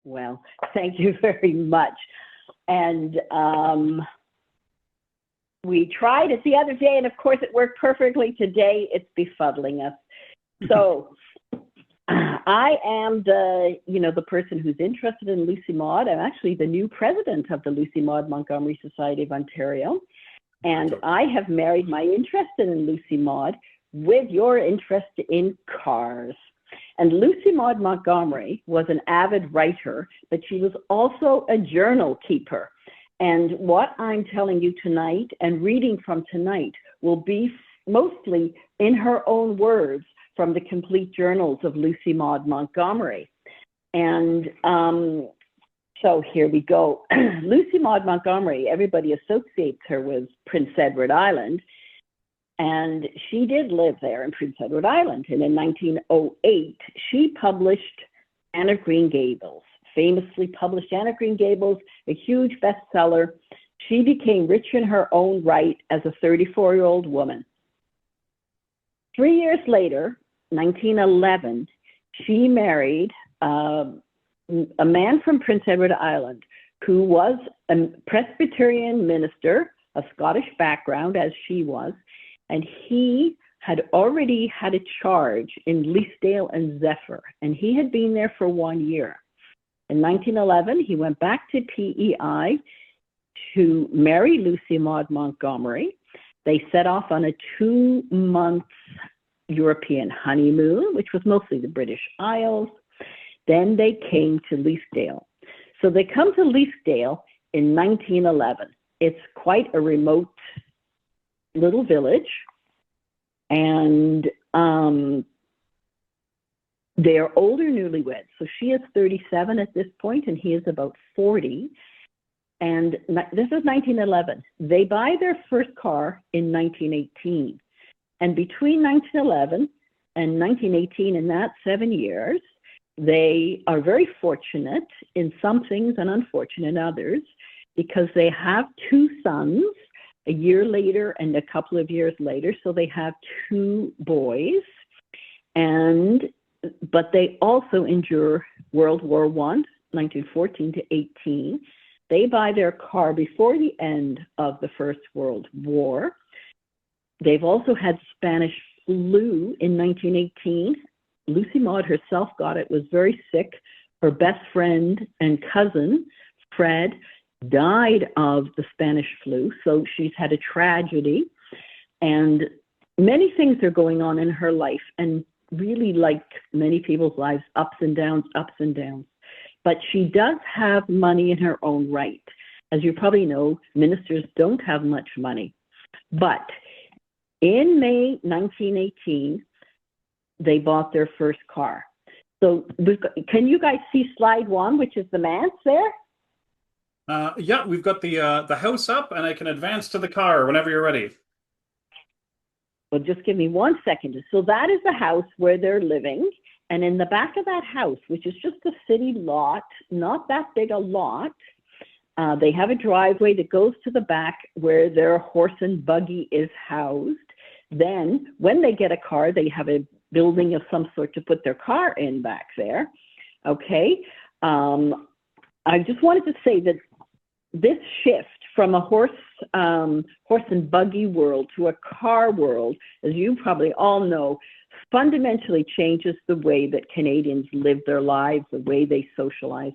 Well, thank you very much. And we tried it the other day, and of course it worked perfectly. Today, it's befuddling us. So I am the person who's interested in Lucy Maud. I'm actually the new president of the Lucy Maud Montgomery Society of Ontario. And I have married my interest in Lucy Maud with your interest in cars. And Lucy Maud Montgomery was an avid writer, but she was also a journal keeper. And what I'm telling you tonight and reading from tonight will be mostly in her own words from the complete journals of Lucy Maud Montgomery. And so here we go. Lucy Maud Montgomery, everybody associates her with Prince Edward Island. And she did live there in Prince Edward Island. And in 1908, she published Anne of Green Gables, famously published Anne of Green Gables, a huge bestseller. She became rich in her own right as a 34-year-old woman. 3 years later, 1911, she married a man from Prince Edward Island who was a Presbyterian minister of Scottish background, as she was, and he had already had a charge in Leaskdale and Zephyr, and he had been there for 1 year. In 1911, he went back to PEI to marry Lucy Maud Montgomery. They set off on a 2-month European honeymoon, which was mostly the British Isles. Then they came to Leaskdale. So they come to Leaskdale in 1911. It's quite a remote little village, and they are older newlyweds. So she is 37 at this point, and he is about 40. And this is 1911. They buy their first car in 1918. And between 1911 and 1918, in that 7 years, they are very fortunate in some things and unfortunate in others, because they have 2 sons a year later and a couple of years later. So they have 2 boys, but they also endure World War I, 1914 to 18. They buy their car before the end of the First World War. They've also had Spanish flu in 1918. Lucy Maud herself got it, was very sick. Her best friend and cousin, Fred, died of the Spanish flu, so she's had a tragedy. And many things are going on in her life, and really, like many people's lives, ups and downs, ups and downs. But she does have money in her own right. As you probably know, ministers don't have much money. But in May 1918, they bought their first car. So can you guys see slide 1, which is the manse there? Yeah, we've got the house up, and I can advance to the car whenever you're ready. Well, just give me 1 second. So that is the house where they're living. And in the back of that house, which is just a city lot, not that big a lot, they have a driveway that goes to the back where their horse and buggy is housed. Then when they get a car, they have a building of some sort to put their car in back there. Okay. I just wanted to say that this shift from a horse and buggy world to a car world, as you probably all know, fundamentally changes the way that Canadians live their lives, the way they socialize.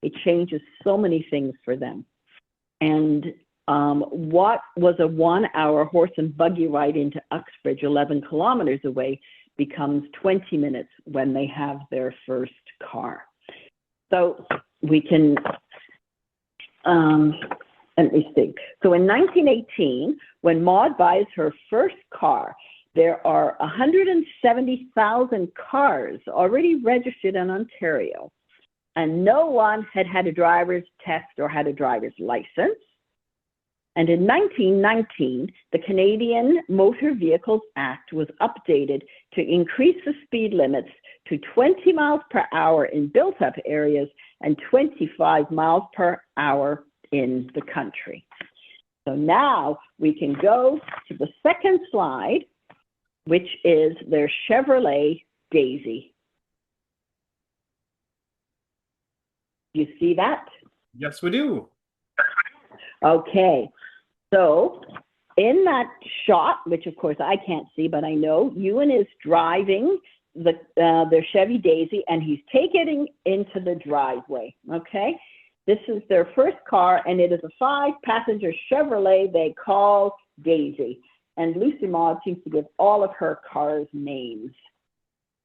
It changes so many things for them. And what was a 1-hour horse and buggy ride into Uxbridge, 11 kilometers away, becomes 20 minutes when they have their first car. So we can, let me think. So in 1918, when Maud buys her first car, there are 170,000 cars already registered in Ontario, and no one had had a driver's test or had a driver's license. And in 1919, the Canadian Motor Vehicles Act was updated to increase the speed limits to 20 miles per hour in built-up areas and 25 miles per hour in the country. So now we can go to the second slide, which is their Chevrolet Daisy. Do you see that? Yes, we do. Okay. So in that shot, which of course I can't see, but I know, Ewan is driving their Chevy Daisy, and he's taking it into the driveway, okay? This is their first car, and it is a 5-passenger Chevrolet they call Daisy. And Lucy Maud seems to give all of her cars names.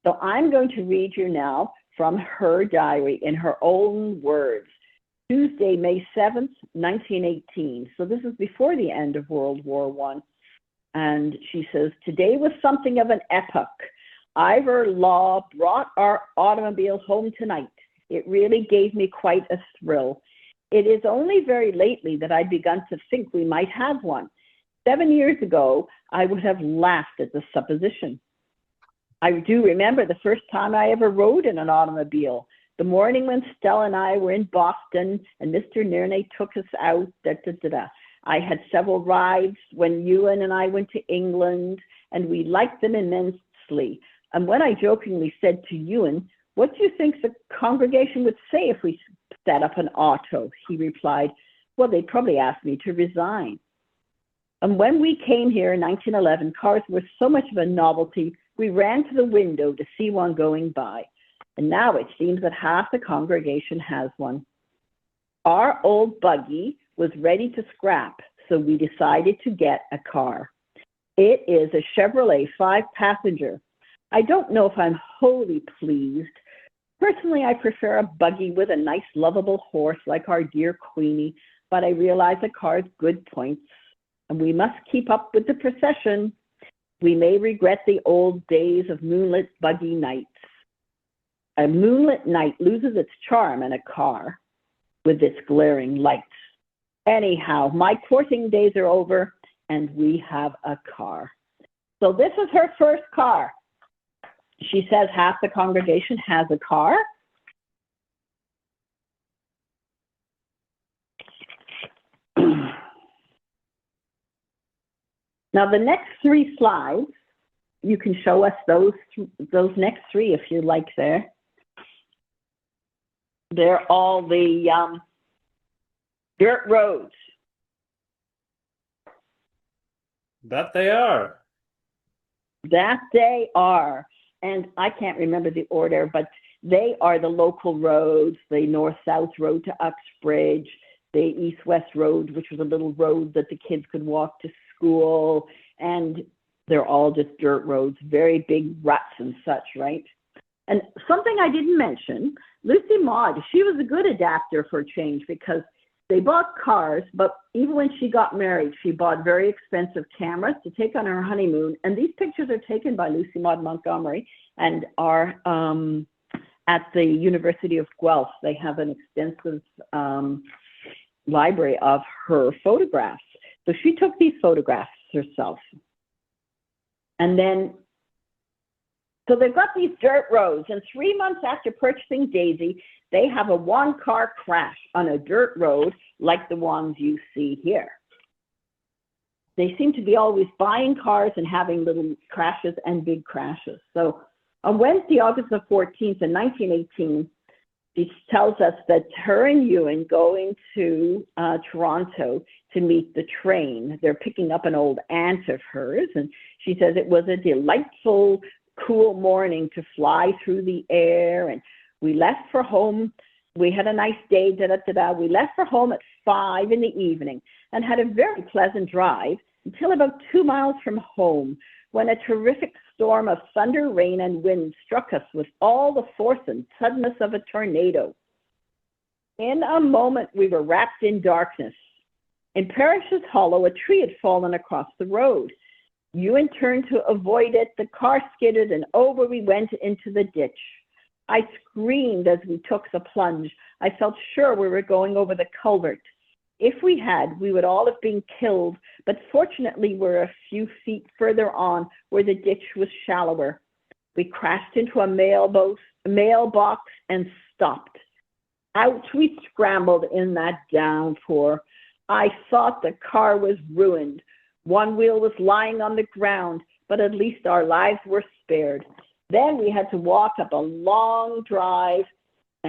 So I'm going to read you now from her diary in her own words. Tuesday, May 7th, 1918. So this is before the end of World War I. And she says, today was something of an epoch. Ivor Law brought our automobile home tonight. It really gave me quite a thrill. It is only very lately that I'd begun to think we might have one. 7 years ago, I would have laughed at the supposition. I do remember the first time I ever rode in an automobile. The morning when Stella and I were in Boston and Mr. Nernay took us out, I had several rides when Ewan and I went to England, and we liked them immensely. And when I jokingly said to Ewan, what do you think the congregation would say if we set up an auto? He replied, well, they'd probably ask me to resign. And when we came here in 1911, cars were so much of a novelty, we ran to the window to see one going by. And now it seems that half the congregation has one. Our old buggy was ready to scrap, so we decided to get a car. It is a Chevrolet 5-passenger. I don't know if I'm wholly pleased. Personally, I prefer a buggy with a nice, lovable horse like our dear Queenie, but I realize a car's good points, and we must keep up with the procession. We may regret the old days of moonlit buggy nights. A moonlit night loses its charm in a car with its glaring lights. Anyhow, my courting days are over, and we have a car. So this is her first car. She says half the congregation has a car. Now, the next 3 slides, you can show us those next 3 if you like there. They're all the dirt roads. That they are. That they are. And I can't remember the order, but they are the local roads, the north-south road to Uxbridge, the east-west road, which was a little road that the kids could walk to school, and they're all just dirt roads, very big ruts and such, right? And something I didn't mention, Lucy Maud, she was a good adapter for change because they bought cars, but even when she got married, she bought very expensive cameras to take on her honeymoon. And these pictures are taken by Lucy Maud Montgomery and are at the University of Guelph. They have an extensive library of her photographs. So she took these photographs herself. And then, so they've got these dirt roads, and 3 months after purchasing Daisy, they have a 1-car crash on a dirt road like the ones you see here. They seem to be always buying cars and having little crashes and big crashes. So on Wednesday, August the 14th in 1918, she tells us that her and Ewan going to Toronto to meet the train. They're picking up an old aunt of hers, and she says it was a delightful, cool morning to fly through the air, and we left for home. We had a nice day, We left for home at 5 in the evening and had a very pleasant drive until about 2 miles from home, when a terrific storm of thunder, rain, and wind struck us with all the force and suddenness of a tornado. In a moment, we were wrapped in darkness. In Parrish's Hollow, a tree had fallen across the road. Ewan turned to avoid it. The car skidded, and over we went into the ditch. I screamed as we took the plunge. I felt sure we were going over the culvert. If we had, we would all have been killed, but fortunately we're a few feet further on where the ditch was shallower. We crashed into a mailbox and stopped. Out we scrambled in that downpour. I thought the car was ruined. One wheel was lying on the ground, but at least our lives were spared. Then we had to walk up a long drive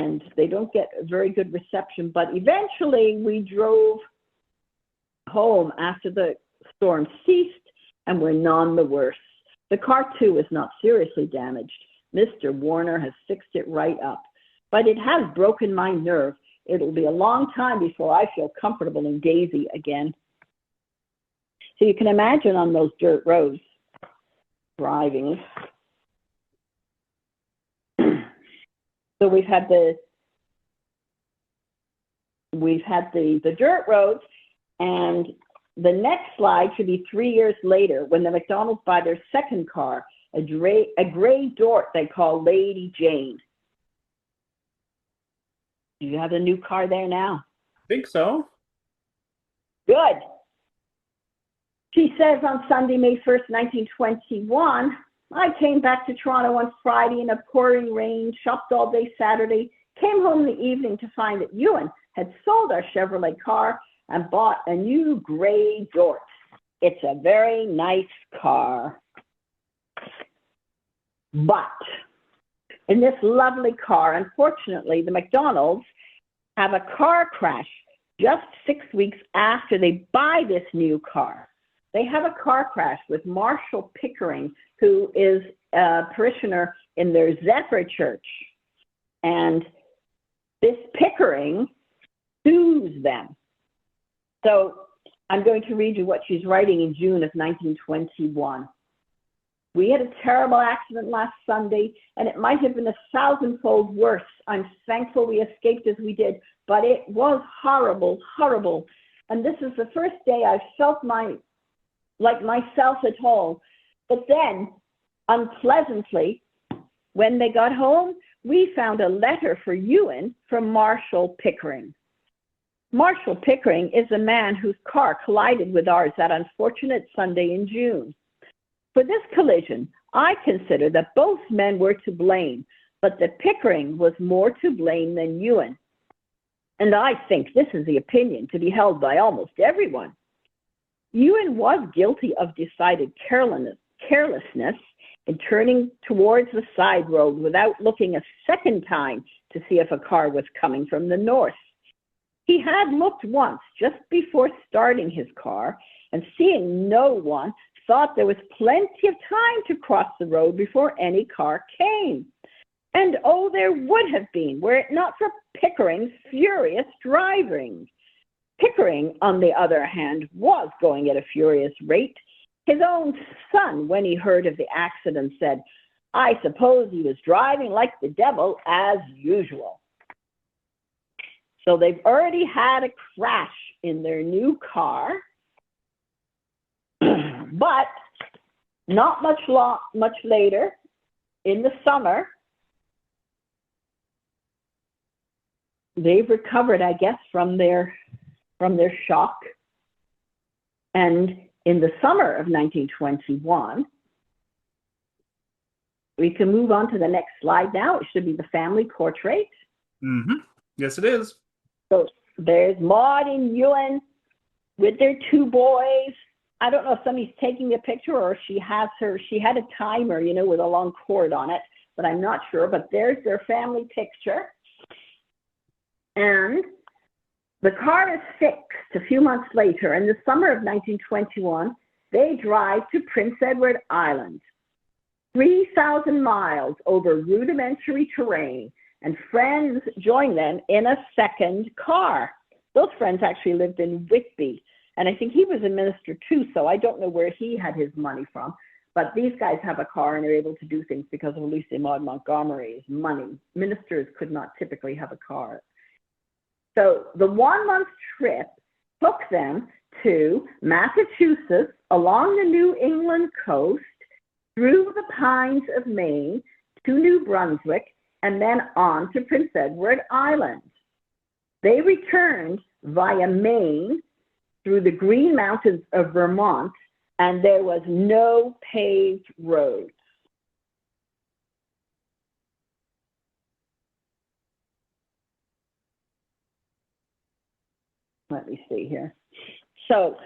and they don't get a very good reception. But eventually we drove home after the storm ceased, and we're none the worse. The car, too, is not seriously damaged. Mr. Warner has fixed it right up. But it has broken my nerve. It'll be a long time before I feel comfortable in Daisy again. So you can imagine on those dirt roads, driving. So we've had the dirt roads, and the next slide should be 3 years later when the McDonald's buy their second car, a gray Dort they call Lady Jane. Do you have a new car there now? I think so. Good. She says on Sunday, May 1st, 1921, I came back to Toronto on Friday in a pouring rain, shopped all day Saturday, came home in the evening to find that Ewan had sold our Chevrolet car and bought a new gray Dort. It's a very nice car. But in this lovely car, unfortunately, the McDonald's have a car crash just 6 weeks after they buy this new car. They have a car crash with Marshall Pickering, who is a parishioner in their Zephyr church. And this Pickering sues them. So I'm going to read you what she's writing in June of 1921. We had a terrible accident last Sunday, and it might have been 1,000-fold worse. I'm thankful we escaped as we did, but it was horrible, horrible. And this is the first day I've felt like myself at all. But then, unpleasantly, when they got home, we found a letter for Ewan from Marshall Pickering. Marshall Pickering is a man whose car collided with ours that unfortunate Sunday in June. For this collision, I consider that both men were to blame, but that Pickering was more to blame than Ewan. And I think this is the opinion to be held by almost everyone. Ewan was guilty of decided carelessness in turning towards the side road without looking a second time to see if a car was coming from the north. He had looked once just before starting his car, and seeing no one, thought there was plenty of time to cross the road before any car came. And oh, there would have been, were it not for Pickering's furious driving. Pickering, on the other hand, was going at a furious rate. His own son, when he heard of the accident, said, I suppose he was driving like the devil as usual. So they've already had a crash in their new car, but not much later, in the summer, they've recovered, I guess, from their shock. And in the summer of 1921, we can move on to the next slide now. It should be the family portrait. Mm-hmm. Yes, it is. So there's Maud and Ewan with their two boys. I don't know if somebody's taking the picture or she had a timer, with a long cord on it, but I'm not sure. But there's their family picture. And the car is fixed a few months later. In the summer of 1921, they drive to Prince Edward Island, 3,000 miles over rudimentary terrain, and friends join them in a second car. Those friends actually lived in Whitby, and I think he was a minister too, so I don't know where he had his money from. But these guys have a car and are able to do things because of Lucy Maud Montgomery's money. Ministers could not typically have a car. So the 1 month trip took them to Massachusetts, along the New England coast, through the pines of Maine, to New Brunswick, and then on to Prince Edward Island. They returned via Maine through the Green Mountains of Vermont, and there was no paved roads. Let me see here. So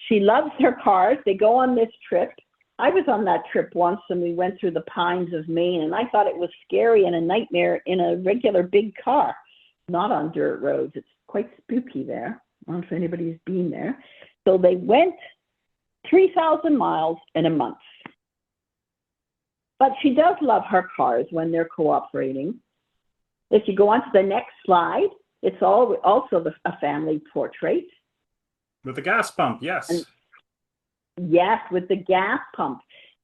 she loves her cars. They go on this trip. I was on that trip once, and we went through the pines of Maine, and I thought it was scary and a nightmare in a regular big car, not on dirt roads. It's quite spooky there. I don't know if anybody's been there. So they went 3,000 miles in a month. But she does love her cars when they're cooperating. If you go on to the next slide, it's also a family portrait. With the gas pump, yes. And yes, with the gas pump.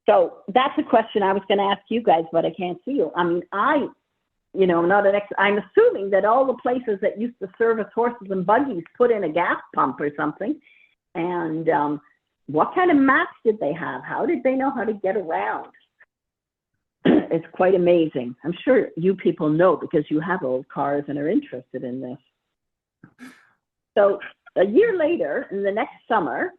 So that's a question I was going to ask you guys, but I can't see you. I mean, I'm not an I'm assuming that all the places that used to service horses and buggies put in a gas pump or something. And what kind of maps did they have? How did they know how to get around? It's quite amazing. I'm sure you people know because you have old cars and are interested in this. So a year later, in the next summer,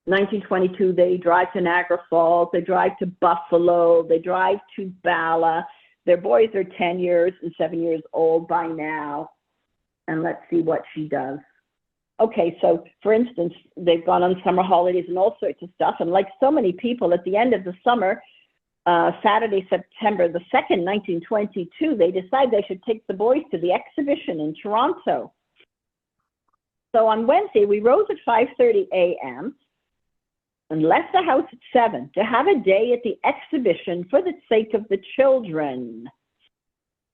1922, they drive to Niagara Falls, they drive to Buffalo, they drive to Bala. Their boys are 10 years and 7 years old by now. And let's see what she does. Okay, so for instance, they've gone on summer holidays and all sorts of stuff. And like so many people, at the end of the summer, Saturday, September the 2nd, 1922, they decide they should take the boys to the exhibition in Toronto. So on Wednesday, we rose at 5:30 a.m. and left the house at 7 to have a day at the exhibition for the sake of the children.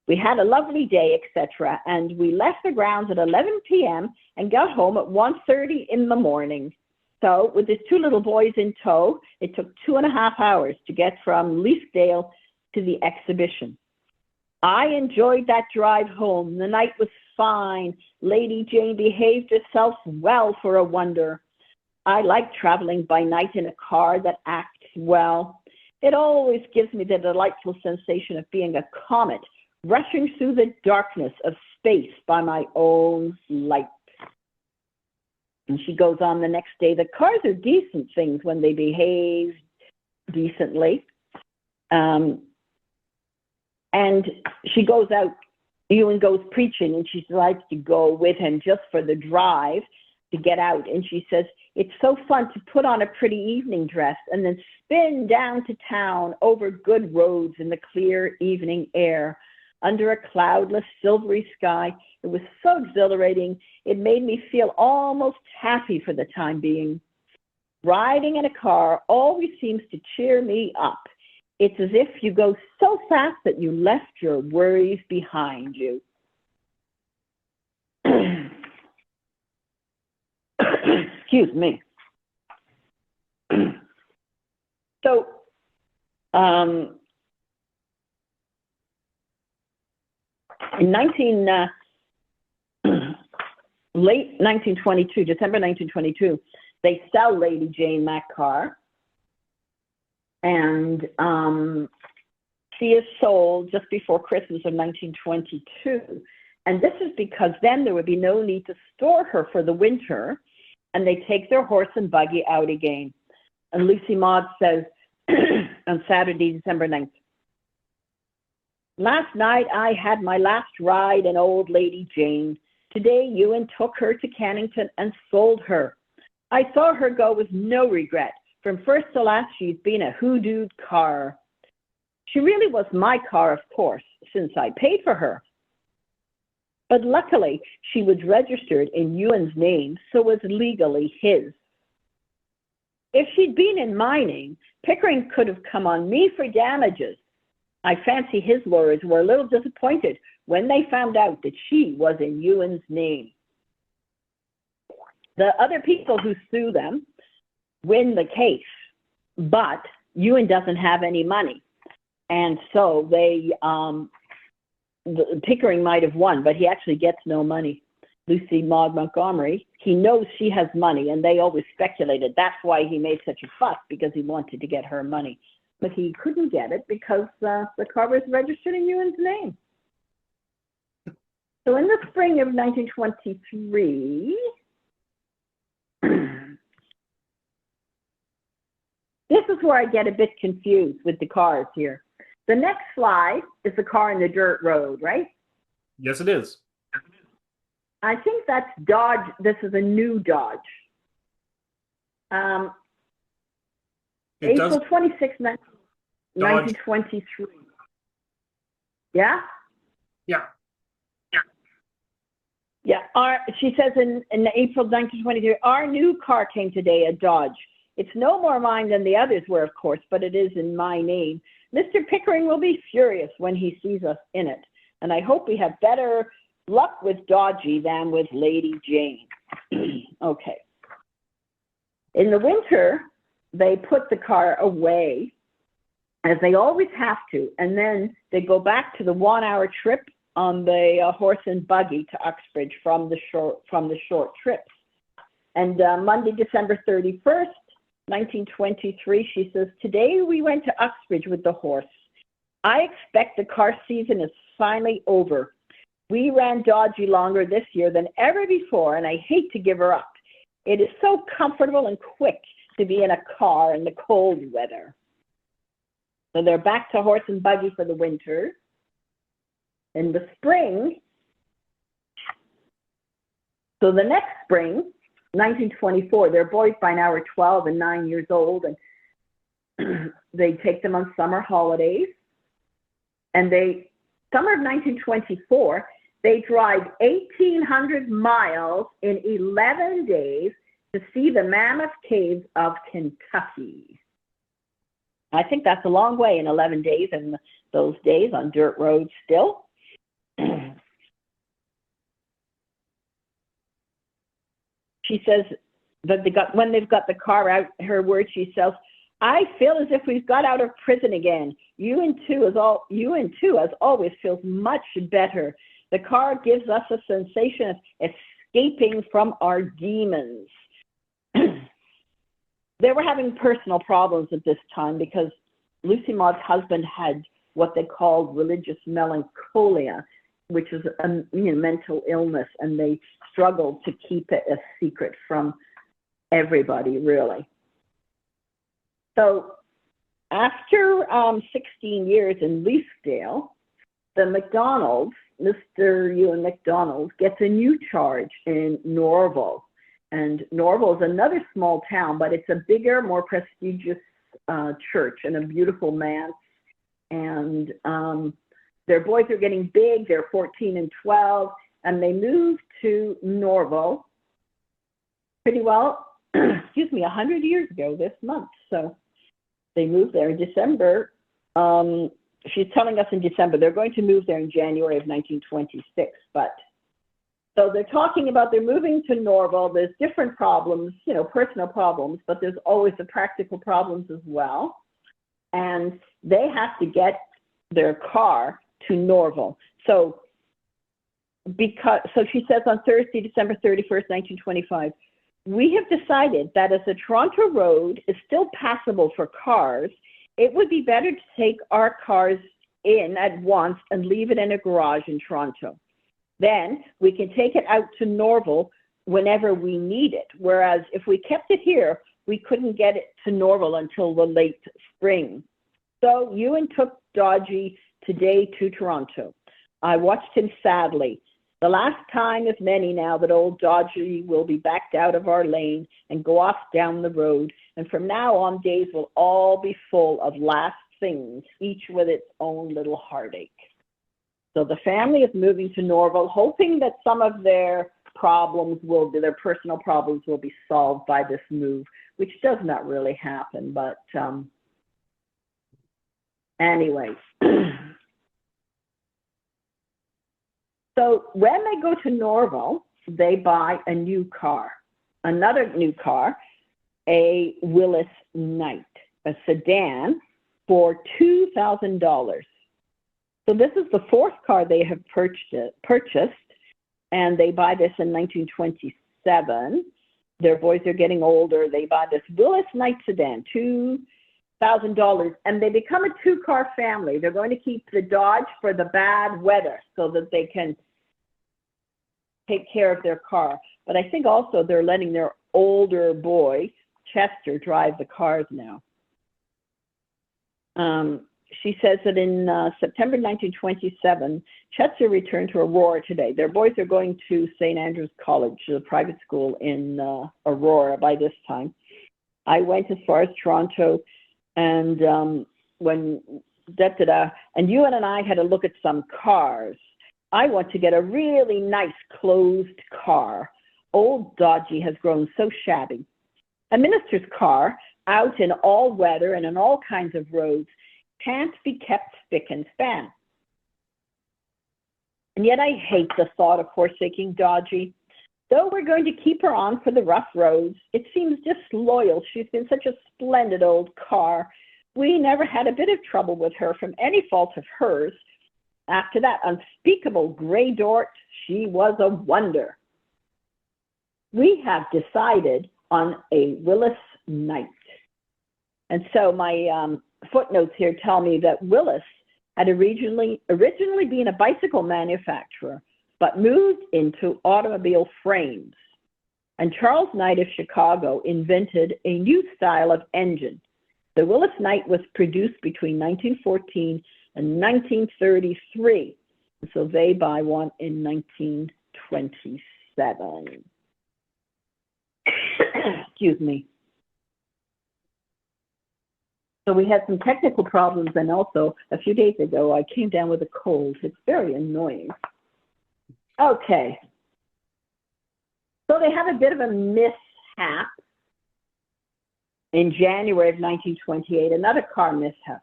We had a lovely day, etc., and we left the grounds at 11 p.m. and got home at 1:30 in the morning. So with his two little boys in tow, it took 2.5 hours to get from Leaskdale to the exhibition. I enjoyed that drive home. The night was fine. Lady Jane behaved herself well for a wonder. I like traveling by night in a car that acts well. It always gives me the delightful sensation of being a comet rushing through the darkness of space by my own light. And she goes on the next day. The cars are decent things when they behave decently. And she goes out, Ewan goes preaching, and she likes to go with him just for the drive to get out. And she says, it's so fun to put on a pretty evening dress and then spin down to town over good roads in the clear evening air, under a cloudless, silvery sky. It was so exhilarating. It made me feel almost happy for the time being. Riding in a car always seems to cheer me up. It's as if you go so fast that you left your worries behind you. Excuse me. So, in late 1922, December 1922, they sell Lady Jane that car, and she is sold just before Christmas of 1922. And this is because then there would be no need to store her for the winter, and they take their horse and buggy out again. And Lucy Maud says on Saturday, December 9th, last night I had my last ride in old Lady Jane. Today Ewan took her to Cannington and sold her. I saw her go with no regret. From first to last, she's been a hoodooed car. She really was my car, of course, since I paid for her. But luckily, she was registered in Ewan's name, so was legally his. If she'd been in my name, Pickering could have come on me for damages. I fancy his lawyers were a little disappointed when they found out that she was in Ewan's name. The other people who sue them win the case, but Ewan doesn't have any money. And so Pickering might have won, but he actually gets no money. Lucy Maud Montgomery, he knows she has money, and they always speculated that's why he made such a fuss, because he wanted to get her money. But he couldn't get it because the car was registered in Ewan's name. So in the spring of 1923, this is where I get a bit confused with the cars here. The next slide is the car in the dirt road, right? Yes, it is. I think that's Dodge. This is a new Dodge. It April does. 26, Dodge. 1923. Yeah? Yeah. Yeah. She says in April 1923, our new car came today, a Dodge. It's no more mine than the others were, of course, but it is in my name. Mr. Pickering will be furious when he sees us in it, and I hope we have better luck with Dodgy than with Lady Jane. Okay. In the winter, they put the car away, as they always have to, and then they go back to the 1 hour trip on the horse and buggy to Uxbridge from the short trips. And Monday, December 31st, 1923, she says, today we went to Uxbridge with the horse. I expect the car season is finally over. We ran Dodgy longer this year than ever before, and I hate to give her up. It is so comfortable and quick to be in a car in the cold weather. So they're back to horse and buggy for the winter. In the spring, so the next spring, 1924, their boys by now are 12 and 9 years old, and they take them on summer holidays. And summer of 1924, they drive 1,800 miles in 11 days to see the Mammoth Cave of Kentucky. I think that's a long way in 11 days, and those days on dirt roads still. She says that when they've got the car out, her word, she says, I feel as if we've got out of prison again. You and two, as always, feels much better. The car gives us a sensation of escaping from our demons. They were having personal problems at this time because Lucy Maud's husband had what they called religious melancholia, which is a mental illness, and they struggled to keep it a secret from everybody, really. So after 16 years in Leaskdale, the McDonald's, Mr. Ewan McDonald, gets a new charge in Norval. And Norval is another small town, but it's a bigger, more prestigious church and a beautiful manse. And their boys are getting big. They're 14 and 12, and they moved to Norval pretty well, 100 years ago this month. So they moved there in December. She's telling us in December. They're going to move there in January of 1926. So they're talking about they're moving to Norval. There's different problems, personal problems, but there's always the practical problems as well. And they have to get their car to Norval. So she says on Thursday, December 31st, 1925, we have decided that as the Toronto road is still passable for cars, it would be better to take our cars in at once and leave it in a garage in Toronto. Then we can take it out to Norval whenever we need it. Whereas if we kept it here, we couldn't get it to Norval until the late spring. So Ewan took Dodgy today to Toronto. I watched him sadly. The last time of many now that old Dodgy will be backed out of our lane and go off down the road. And from now on, days will all be full of last things, each with its own little heartache. So the family is moving to Norval, hoping that some of their personal problems will be solved by this move, which does not really happen. But anyway. So when they go to Norval, they buy a new car, another new car, a Willis Knight, a sedan for $2,000. So this is the fourth car they have purchased, and they buy this in 1927. Their boys are getting older. They buy this Willis Knight sedan, $2,000, and they become a two-car family. They're going to keep the Dodge for the bad weather so that they can take care of their car. But I think also they're letting their older boy, Chester, drive the cars now. She says that in September 1927, Chester returned to Aurora today. Their boys are going to St. Andrew's College, a private school in Aurora by this time. I went as far as Toronto And when and you and I had to look at some cars. I want to get a really nice closed car. Old Dodgy has grown so shabby. A minister's car, out in all weather and on all kinds of roads, can't be kept spick and span. And yet I hate the thought of forsaking Dodgy. Though we're going to keep her on for the rough roads, it seems disloyal. She's been such a splendid old car. We never had a bit of trouble with her from any fault of hers. After that unspeakable gray Dort, she was a wonder. We have decided on a Willis Knight. And so my footnotes here tell me that Willis had originally been a bicycle manufacturer, but moved into automobile frames. And Charles Knight of Chicago invented a new style of engine. The Willis Knight was produced between 1914 and 1933. So they buy one in 1927. Excuse me. So we had some technical problems, and also a few days ago I came down with a cold. It's very annoying. Okay. So they have a bit of a mishap in January of 1928, another car mishap.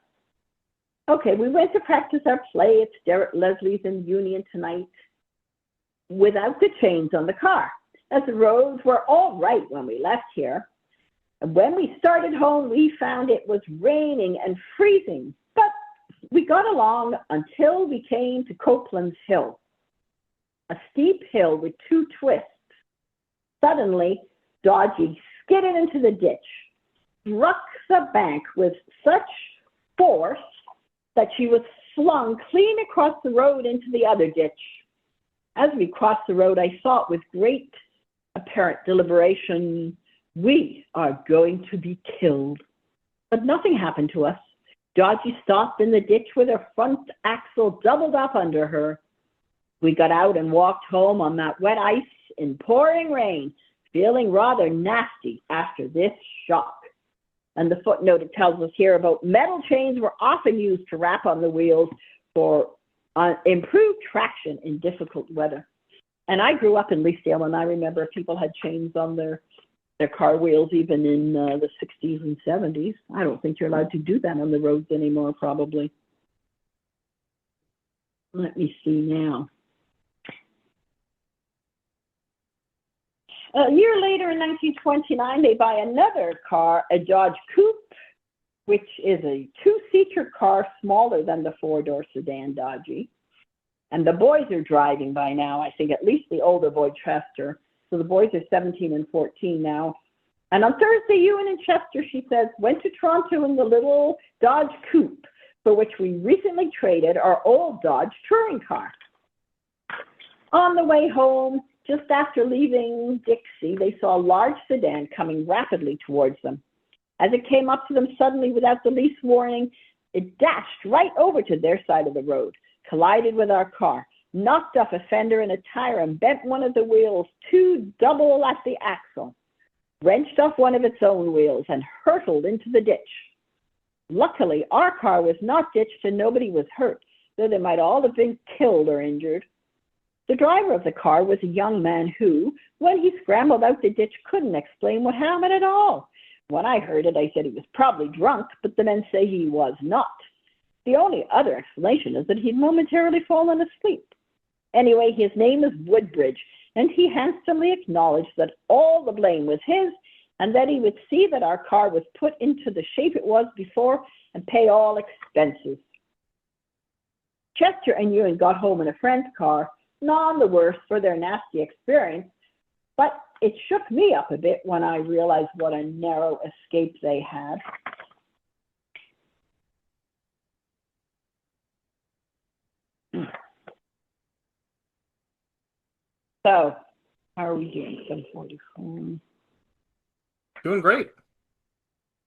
Okay, we went to practice our play at Sterrett Leslie's in Union tonight without the chains on the car, as the roads were all right when we left here. And when we started home, we found it was raining and freezing, but we got along until we came to Copeland's Hill, a steep hill with two twists. Suddenly, Dodgy skidded into the ditch, struck the bank with such force that she was flung clean across the road into the other ditch. As we crossed the road, I thought with great apparent deliberation, we are going to be killed. But nothing happened to us. Dodgy stopped in the ditch with her front axle doubled up under her. We got out and walked home on that wet ice in pouring rain, feeling rather nasty after this shock. And the footnote it tells us here about metal chains were often used to wrap on the wheels for improved traction in difficult weather. And I grew up in Leaskdale, and I remember people had chains on their car wheels even in the 60s and 70s. I don't think you're allowed to do that on the roads anymore, probably. Let me see now. A year later, in 1929, they buy another car, a Dodge Coupe, which is a two-seater car smaller than the four-door sedan Dodgy. And the boys are driving by now, I think, at least the older boy, Chester. So the boys are 17 and 14 now. And on Thursday, Ewan and Chester, she says, went to Toronto in the little Dodge Coupe, for which we recently traded our old Dodge touring car. On the way home, just after leaving Dixie, they saw a large sedan coming rapidly towards them. As it came up to them suddenly without the least warning, it dashed right over to their side of the road, collided with our car, knocked off a fender and a tire, and bent one of the wheels to double at the axle, wrenched off one of its own wheels, and hurtled into the ditch. Luckily, our car was not ditched and nobody was hurt, though they might all have been killed or injured. The driver of the car was a young man who, when he scrambled out the ditch, couldn't explain what happened at all. When I heard it, I said he was probably drunk, but the men say he was not. The only other explanation is that he'd momentarily fallen asleep. Anyway, his name is Woodbridge, and he handsomely acknowledged that all the blame was his, and that he would see that our car was put into the shape it was before and pay all expenses. Chester and Ewan got home in a friend's car, none the worse for their nasty experience, but it shook me up a bit when I realized what a narrow escape they had. So, how are we doing? 7:44. Doing great.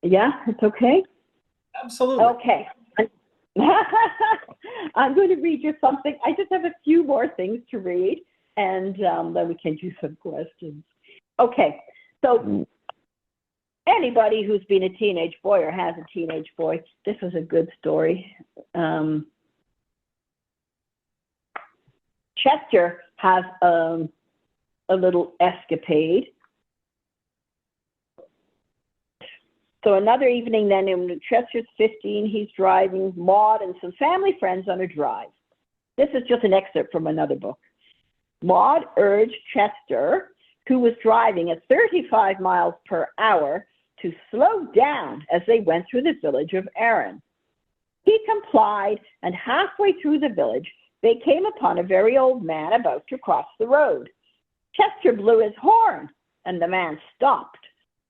Yeah, it's okay? Absolutely. Okay. I'm going to read you something. I just have a few more things to read, and then we can do some questions. Okay, so anybody who's been a teenage boy or has a teenage boy, this was a good story. Chester has a little escapade. So another evening then, when Chester's 15, he's driving Maud and some family friends on a drive. This is just an excerpt from another book. Maud urged Chester, who was driving at 35 miles per hour, to slow down as they went through the village of Erin. He complied, and halfway through the village, they came upon a very old man about to cross the road. Chester blew his horn, and the man stopped.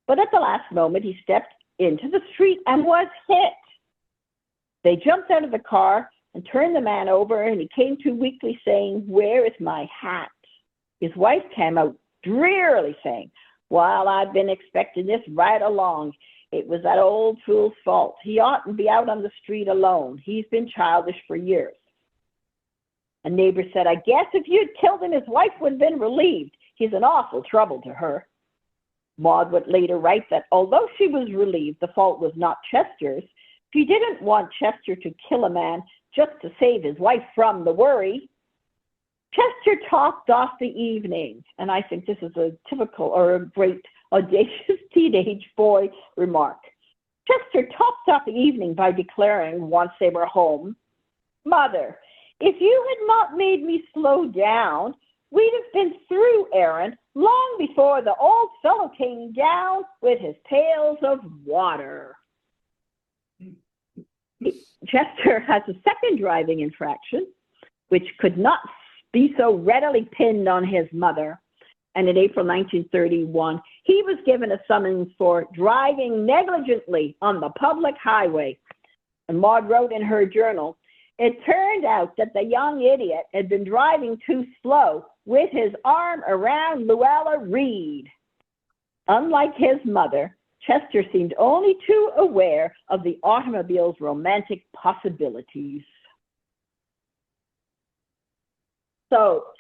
But at the last moment, he stepped into the street and was hit. They jumped out of the car and turned the man over, and he came to weakly saying, "Where is my hat?" His wife came out drearily saying, "Well, I've been expecting this right along. It was that old fool's fault. He oughtn't be out on the street alone. He's been childish for years." A neighbor said, "I guess if you'd killed him, his wife would have been relieved. He's an awful trouble to her." Maud would later write that although she was relieved the fault was not Chester's, she didn't want Chester to kill a man just to save his wife from the worry. Chester talked off the evening, and I think this is a typical or a great audacious teenage boy remark. Chester topped off the evening by declaring, once they were home, "Mother, if you had not made me slow down, we'd have been through Erin long before the old fellow came down with his pails of water." Chester has a second driving infraction, which could not be so readily pinned on his mother. And in April 1931, he was given a summons for driving negligently on the public highway. And Maud wrote in her journal, "It turned out that the young idiot had been driving too slow with his arm around Luella Reed." Unlike his mother, Chester seemed only too aware of the automobile's romantic possibilities. So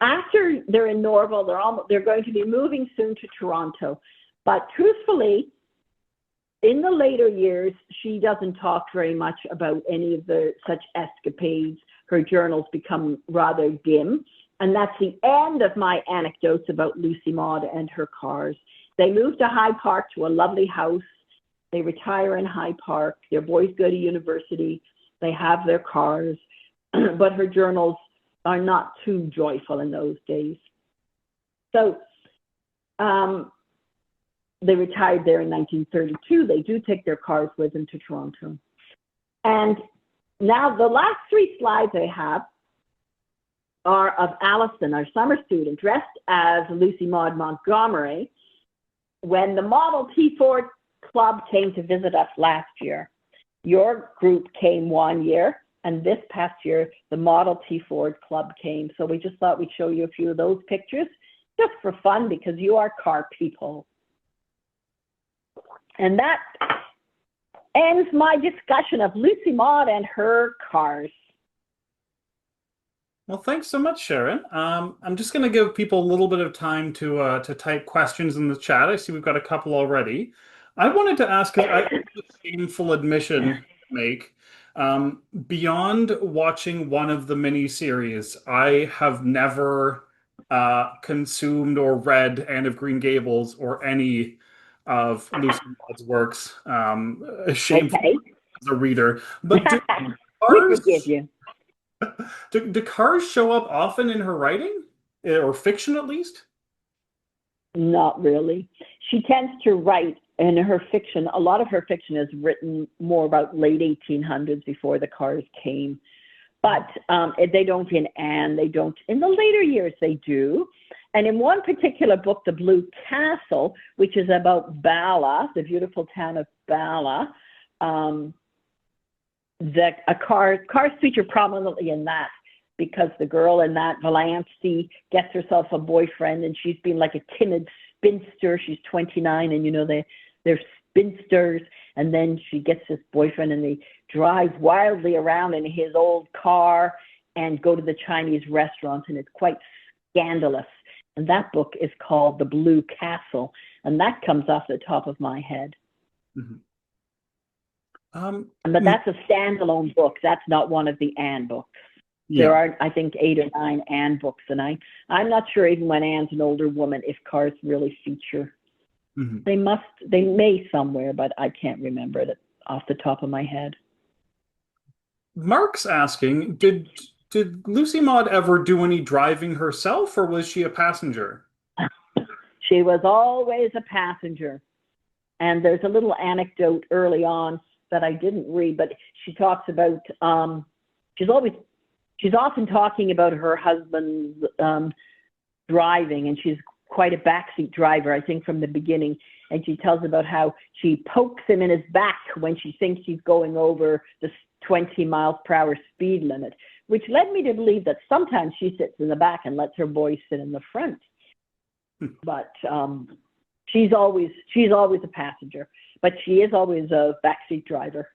after they're in Norval, they're going to be moving soon to Toronto. But truthfully, in the later years, she doesn't talk very much about any of the such escapades. Her journals become rather dim. And that's the end of my anecdotes about Lucy Maud and her cars. They move to High Park to a lovely house. They retire in High Park. Their boys go to university. They have their cars. But her journals are not too joyful in those days. So they retired there in 1932. They do take their cars with them to Toronto. And now the last three slides I have are of Allison, our summer student, dressed as Lucy Maud Montgomery when the Model T Ford Club came to visit us last year. Your group came one year, and this past year, the Model T Ford Club came. So we just thought we'd show you a few of those pictures, just for fun, because you are car people. And that ends my discussion of Lucy Maud and her cars. Well, thanks so much, Sharon. I'm just going to give people a little bit of time to type questions in the chat. I see we've got a couple already. I wanted to ask a shameful admission to make. Beyond watching one of the mini-series, I have never consumed or read Anne of Green Gables or any of Lucy Maud's works. Shameful as a reader. But do we forgive you. Do cars show up often in her writing, or fiction at least? Not really. She tends to write in her fiction. A lot of her fiction is written more about late 1800s before the cars came. But they don't in Anne. They don't in the later years. They do. And in one particular book, The Blue Castle, which is about Bala, the beautiful town of Bala, cars feature prominently in that, because the girl in that, Valancy, gets herself a boyfriend, and she's been like a timid spinster. She's 29, and you know they're spinsters. And then she gets this boyfriend, and they drive wildly around in his old car and go to the Chinese restaurants, and it's quite scandalous. And that book is called The Blue Castle, and that comes off the top of my head. Mhm. But that's a standalone book. That's not one of the Anne books. Yeah. There are, I think, 8 or 9 Anne books, and I'm not sure even when Anne's an older woman if cars really feature. Mhm. They may somewhere, but I can't remember it off the top of my head. Mark's asking, did Lucy Maud ever do any driving herself, or was she a passenger? She was always a passenger. And there's a little anecdote early on that I didn't read, but she talks about, she's often talking about her husband's driving, and she's quite a backseat driver, I think, from the beginning. And she tells about how she pokes him in his back when she thinks he's going over the 20 miles per hour speed limit, which led me to believe that sometimes she sits in the back and lets her boy sit in the front. But she's always a passenger, but she is always a backseat driver.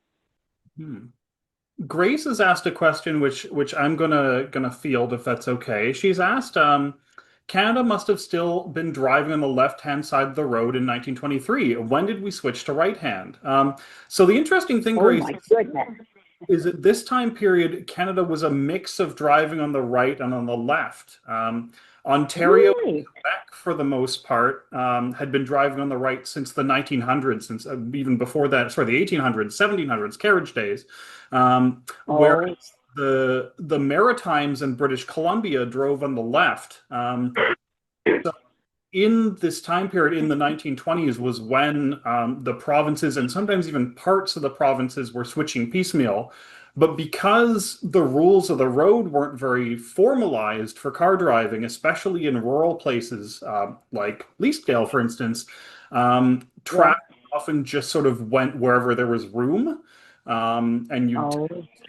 Grace has asked a question which I'm gonna field if that's okay. She's asked, Canada must have still been driving on the left-hand side of the road in 1923. When did we switch to right-hand? So the interesting thing, Grace, my goodness, is that this time period, Canada was a mix of driving on the right and on the left. Ontario really? and Quebec, for the most part, had been driving on the right since the 1900s, since even before that, sorry, the 1800s, 1700s, carriage days. Whereas the Maritimes and British Columbia drove on the left. So in this time period in the 1920s was when the provinces and sometimes even parts of the provinces were switching piecemeal. But because the rules of the road weren't very formalized for car driving, especially in rural places like Leaskdale, for instance, traffic often just sort of went wherever there was room. And you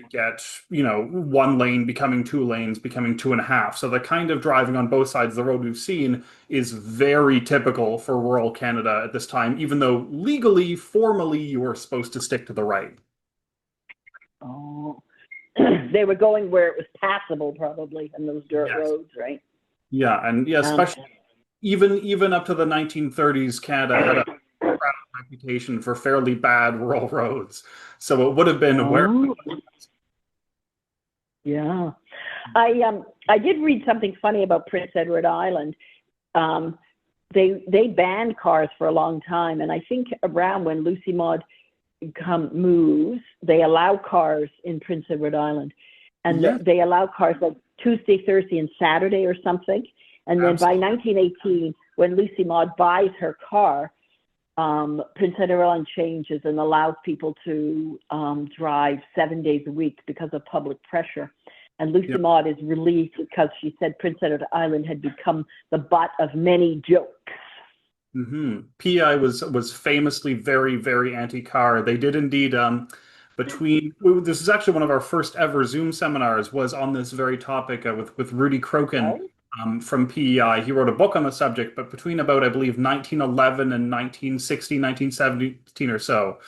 get, one lane becoming 2 lanes, becoming 2.5. So the kind of driving on both sides of the road we've seen is very typical for rural Canada at this time, even though legally, formally, you were supposed to stick to the right. Oh, they were going where it was passable, probably, in those dirt roads, right? Yeah, and especially even up to the 1930s, Canada had a proud reputation for fairly bad rural roads. So it would have been where. Yeah, I did read something funny about Prince Edward Island. They banned cars for a long time, and I think around when Lucy Maud moves, they allow cars in Prince Edward Island, and they allow cars like Tuesday, Thursday, and Saturday or something. And then by 1918, when Lucy Maud buys her car, Prince Edward Island changes and allows people to drive 7 days a week because of public pressure. And Lucy Maud is relieved because she said Prince Edward Island had become the butt of many jokes. PEI was famously very, very anti-car. They did indeed, this is actually one of our first ever Zoom seminars, was on this very topic with Rudy Crokin from PEI. He wrote a book on the subject, but between about, I believe, 1911 and 1916, 1917 or so,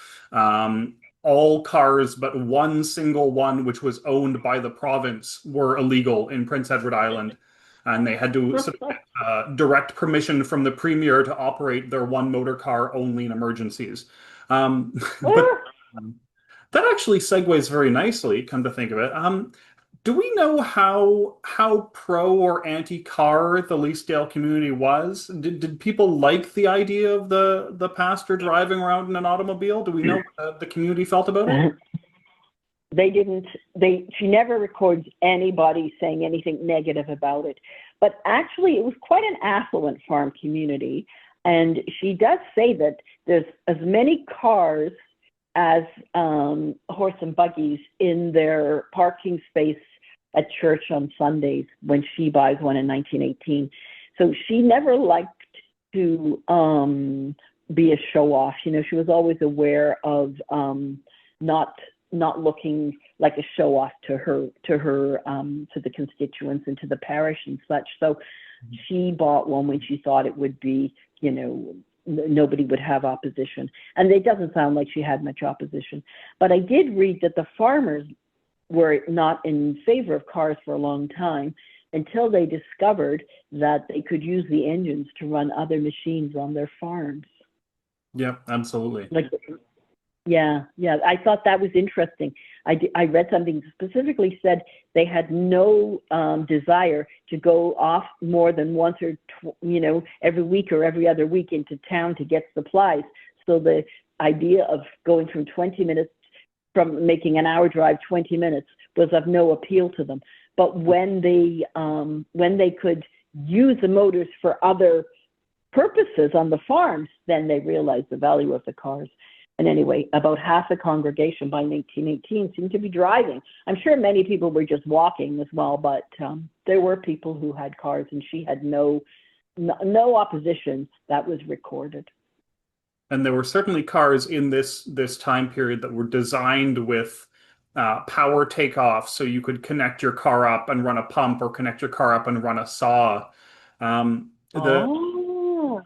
all cars but one single one, which was owned by the province, were illegal in Prince Edward Island. And they had to sort of get direct permission from the premier to operate their one motor car only in emergencies. But that actually segues very nicely, come to think of it. Do we know how pro or anti-car the Leaskdale community was? Did people like the idea of the pastor driving around in an automobile? Do we know what the community felt about it? She never records anybody saying anything negative about it. But actually, it was quite an affluent farm community. And she does say that there's as many cars as horse and buggies in their parking space at church on Sundays when she buys one in 1918. So she never liked to be a show-off. She was always aware of not looking like a show off to the constituents and to the parish and such. So she bought one when she thought it would be, nobody would have opposition. And it doesn't sound like she had much opposition. But I did read that the farmers were not in favor of cars for a long time until they discovered that they could use the engines to run other machines on their farms. Yeah, absolutely. Like, yeah, yeah. I thought that was interesting. I read something specifically said they had no desire to go off more than once or every week or every other week into town to get supplies. So the idea of going from 20 minutes, from making an hour drive 20 minutes, was of no appeal to them. But when they could use the motors for other purposes on the farms, then they realized the value of the cars. And anyway, about half the congregation by 1918 seemed to be driving. I'm sure many people were just walking as well, but there were people who had cars, and she had no opposition that was recorded. And there were certainly cars in this time period that were designed with power takeoff, so you could connect your car up and run a pump, or connect your car up and run a saw. The Oh.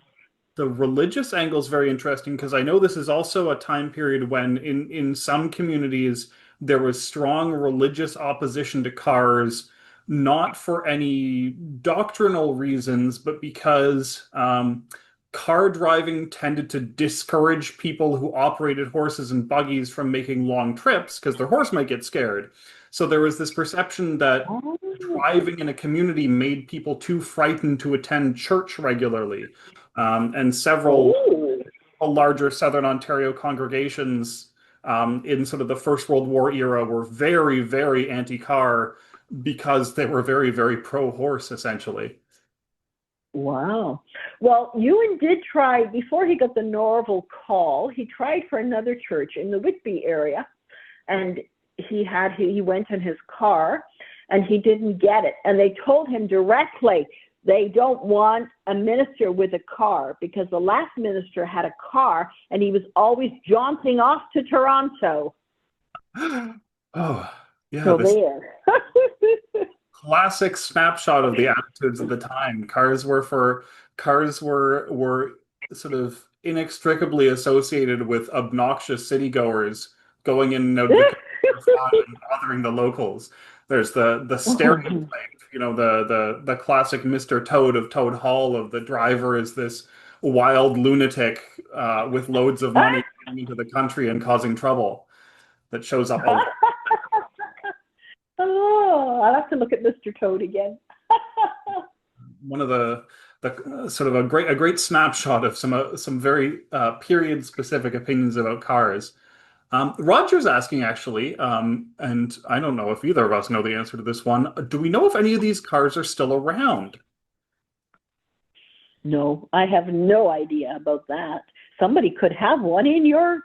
The religious angle is very interesting, because I know this is also a time period when in some communities there was strong religious opposition to cars, not for any doctrinal reasons, but because car driving tended to discourage people who operated horses and buggies from making long trips because their horse might get scared. So there was this perception that Oh. driving in a community made people too frightened to attend church regularly. And several Oh. larger Southern Ontario congregations in sort of the First World War era were very, very anti-car, because they were very, very pro-horse, essentially. Wow. Well, Ewan did try, before he got the Norval call, he tried for another church in the Whitby area, and he went in his car, and he didn't get it. And they told him directly, they don't want a minister with a car, because the last minister had a car and he was always jaunting off to Toronto. Oh, yeah, So this there. classic snapshot of the attitudes of the time. Cars were sort of inextricably associated with obnoxious citygoers going in and out of the country for fun and bothering the locals. There's the stereotype, the classic Mr. Toad of Toad Hall, of the driver is this wild lunatic with loads of money coming into the country and causing trouble, that shows up all the time. Oh, I'll have to look at Mr. Toad again. One of the sort of a great snapshot of some very period specific opinions about cars. Roger's asking, actually, and I don't know if either of us know the answer to this one. Do we know if any of these cars are still around? No, I have no idea about that. Somebody could have one in your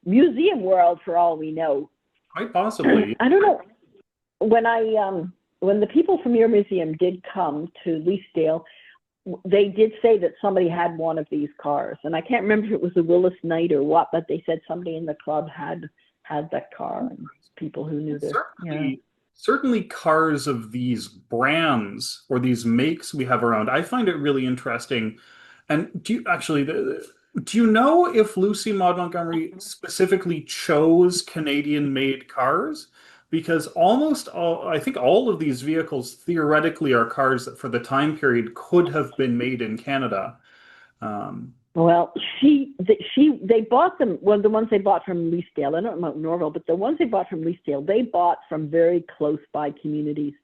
museum world for all we know. Quite possibly. I don't know. When the people from your museum did come to Leaskdale, they did say that somebody had one of these cars, and I can't remember if it was a Willis Knight or what, but they said somebody in the club had that car, and people who knew this. Certainly cars of these brands or these makes we have around, I find it really interesting. And do you know if Lucy Maud Montgomery specifically chose Canadian-made cars? Because I think all of these vehicles theoretically are cars that for the time period could have been made in Canada. Well, they bought them. Well, the ones they bought from Leaskdale, I don't know about Norval, but the ones they bought from Leaskdale, they bought from very close by communities.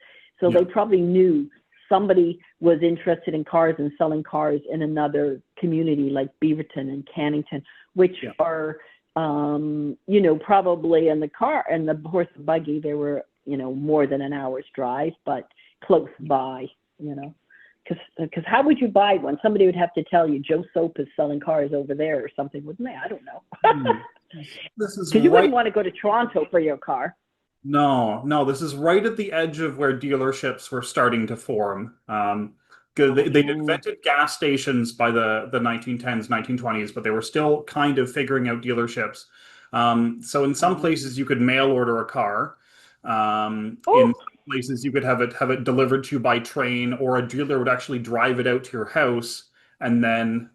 So Yeah. they probably knew somebody was interested in cars and selling cars in another community like Beaverton and Cannington, which are, probably in the car and the horse and buggy, they were, more than an hour's drive, but close by, Because how would you buy one? Somebody would have to tell you, Joe Soap is selling cars over there or something, wouldn't they? I don't know. Because you wouldn't want to go to Toronto for your car. No, this is right at the edge of where dealerships were starting to form. They'd invented gas stations by the 1910s, 1920s, but they were still kind of figuring out dealerships. So in some places you could mail order a car. In places you could have it delivered to you by train, or a dealer would actually drive it out to your house and then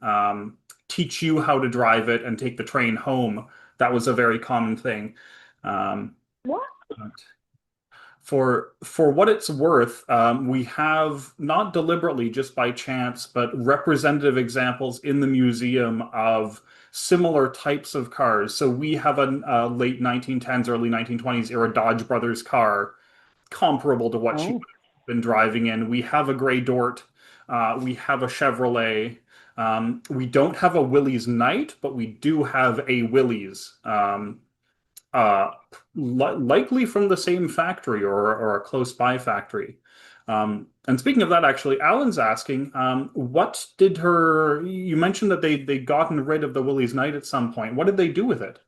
teach you how to drive it and take the train home. That was a very common thing. What? For what it's worth, we have not deliberately, just by chance, but representative examples in the museum of similar types of cars. So we have a late 1910s, early 1920s era Dodge Brothers car comparable to what she would Oh, have been driving in. We have a gray Dort. We have a Chevrolet. We don't have a Willys Knight, but we do have a Willys. Uh, Likely from the same factory or a close by factory. And speaking of that, actually, Alan's asking, what did her? You mentioned that they'd gotten rid of the Willys Knight at some point. What did they do with it?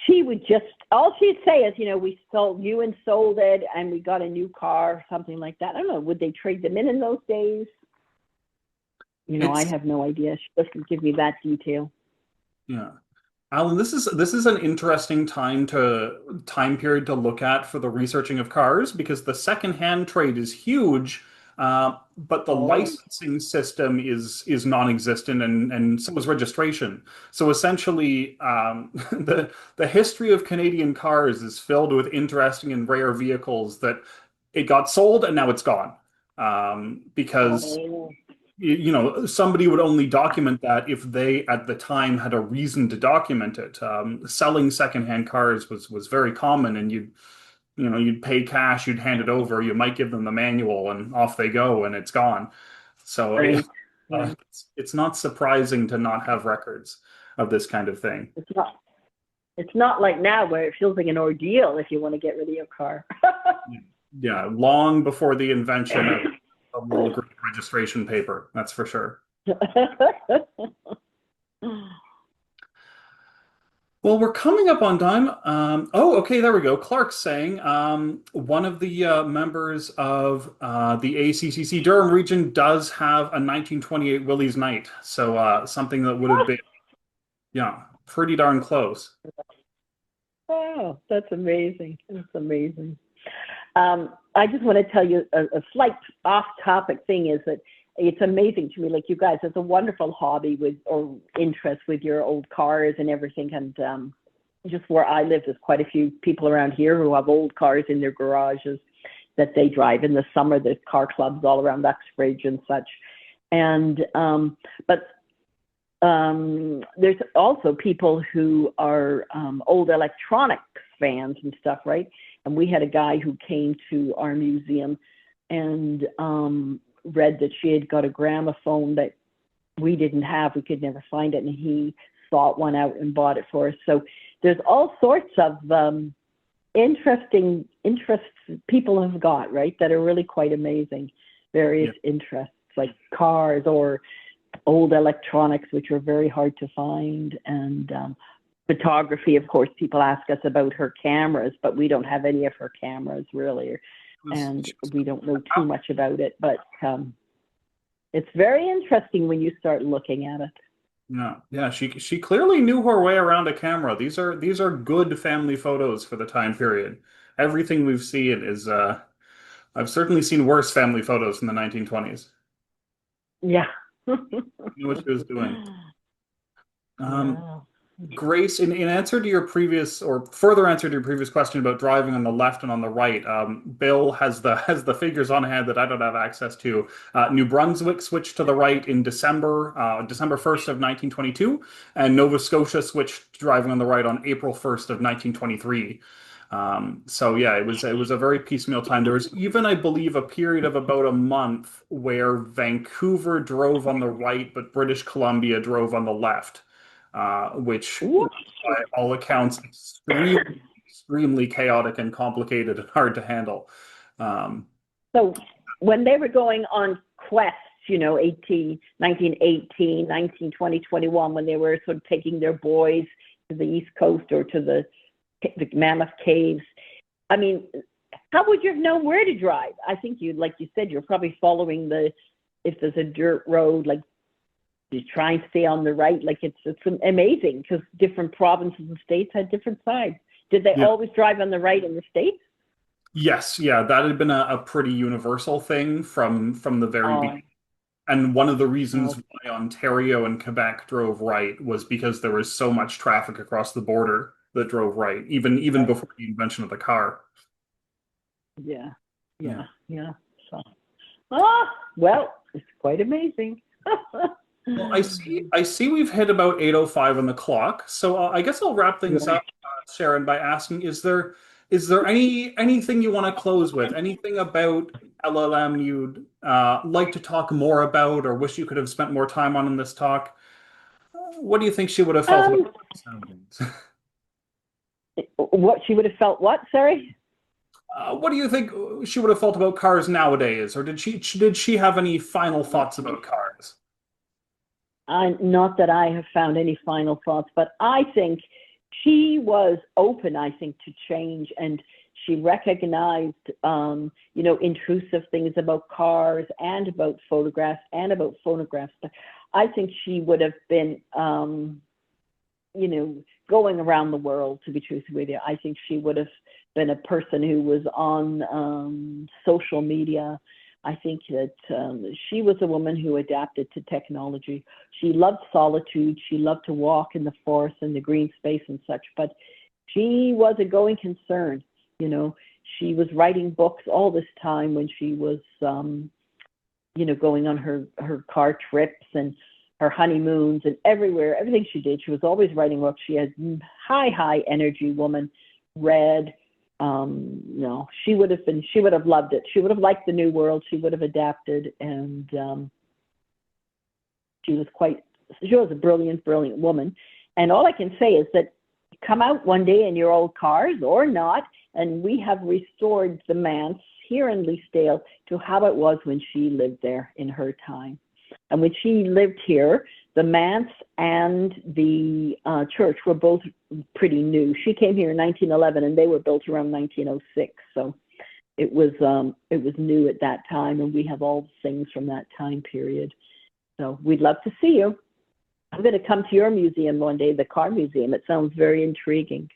she would just, all she'd say is, we sold you and sold it and we got a new car, something like that. I don't know. Would they trade them in those days? I It's have no idea. She doesn't give me that detail. Yeah. Alan, this is an interesting time period to look at for the researching of cars because the secondhand trade is huge, but the Oh, licensing system is non-existent and so is registration. So essentially, the history of Canadian cars is filled with interesting and rare vehicles that it got sold and now it's gone. Because oh, somebody would only document that if they at the time had a reason to document it. Selling secondhand cars was very common, and you'd pay cash, you'd hand it over, you might give them the manual, and off they go, and it's gone. So right, right. it's not surprising to not have records of this kind of thing. It's not. It's not like now where it feels like an ordeal if you want to get rid of your car. Yeah, long before the invention of a little group registration paper, that's for sure. Well, we're coming up on time. Okay, there we go. Clark's saying one of the members of the ACCC Durham region does have a 1928 Willys Knight. So something that would have been, yeah, pretty darn close. Oh, that's amazing. That's amazing. I just want to tell you a slight off-topic thing is that it's amazing to me. Like you guys, it's a wonderful hobby or interest with your old cars and everything. And just where I live, there's quite a few people around here who have old cars in their garages that they drive. In the summer, there's car clubs all around Uxbridge and such. And but there's also people who are old electronics fans and stuff, right? And we had a guy who came to our museum and read that she had got a gramophone that we didn't have. We could never find it. And he sought one out and bought it for us. So there's all sorts of interests people have got, right, that are really quite amazing. Yeah. Various interests like cars or old electronics, which are very hard to find. And photography, of course, people ask us about her cameras, but we don't have any of her cameras really, and we don't know too much about it. But it's very interesting when you start looking at it. Yeah, yeah, she clearly knew her way around a camera. These are good family photos for the time period. Everything we've seen is I've certainly seen worse family photos from the 1920s. Yeah. Knew what she was doing. Um, Yeah. Grace, in answer to your previous or further answer to your previous question about driving on the left and on the right, Bill has the figures on hand that I don't have access to. New Brunswick switched to the right in December 1st of 1922, and Nova Scotia switched to driving on the right on April 1st of 1923. So yeah, it was a very piecemeal time. There was even, I believe, a period of about a month where Vancouver drove on the right, but British Columbia drove on the left, which Ooh. by all accounts, extremely chaotic and complicated and hard to handle. Um, So when they were going on quests, 1918, 1920, 21, when they were sort of taking their boys to the East Coast or to the Mammoth Caves, I mean, how would you have known where to drive? I think like you said, you're probably following if there's a dirt road, like you try and stay on the right. Like it's amazing because different provinces and states had different sides. Did they yeah. always drive on the right in the States? Yes, yeah, that had been a pretty universal thing from the very Oh, beginning. And one of the reasons no. why Ontario and Quebec drove right was because there was so much traffic across the border. that drove right, even before the invention of the car. Yeah, Yeah. yeah, yeah. So, well, it's quite amazing. Well, I see we've hit about 8:05 on the clock. So I guess I'll wrap things Yeah. up, Sharon, by asking, is there anything you want to close with? Anything about LLM you'd like to talk more about or wish you could have spent more time on in this talk? What do you think she would have felt Um, about soundings? what she would have felt? What? Sorry. What do you think she would have felt about cars nowadays? Or did she have any final thoughts about cars? Not that I have found any final thoughts, but I think she was open, I think, to change, and she recognized, intrusive things about cars and about photographs and about phonographs. But I think she would have been, going around the world, to be truthful with you. I think she would have been a person who was on social media. I think that she was a woman who adapted to technology. She loved solitude. She loved to walk in the forest and the green space and such, but she was a going concern. She was writing books all this time when she was, going on her car trips and her honeymoons and everywhere, everything she did. She was always writing books. She had high energy woman, read. No, she would have loved it. She would have liked the new world. She would have adapted, and she was a brilliant woman. And all I can say is that come out one day in your old cars or not, and we have restored the manse here in Leaskdale to how it was when she lived there in her time. And when she lived here, the manse and the church were both pretty new. She came here in 1911, and they were built around 1906. So it was new at that time, and we have all the things from that time period. So we'd love to see you. I'm going to come to your museum one day, the car museum. It sounds very intriguing.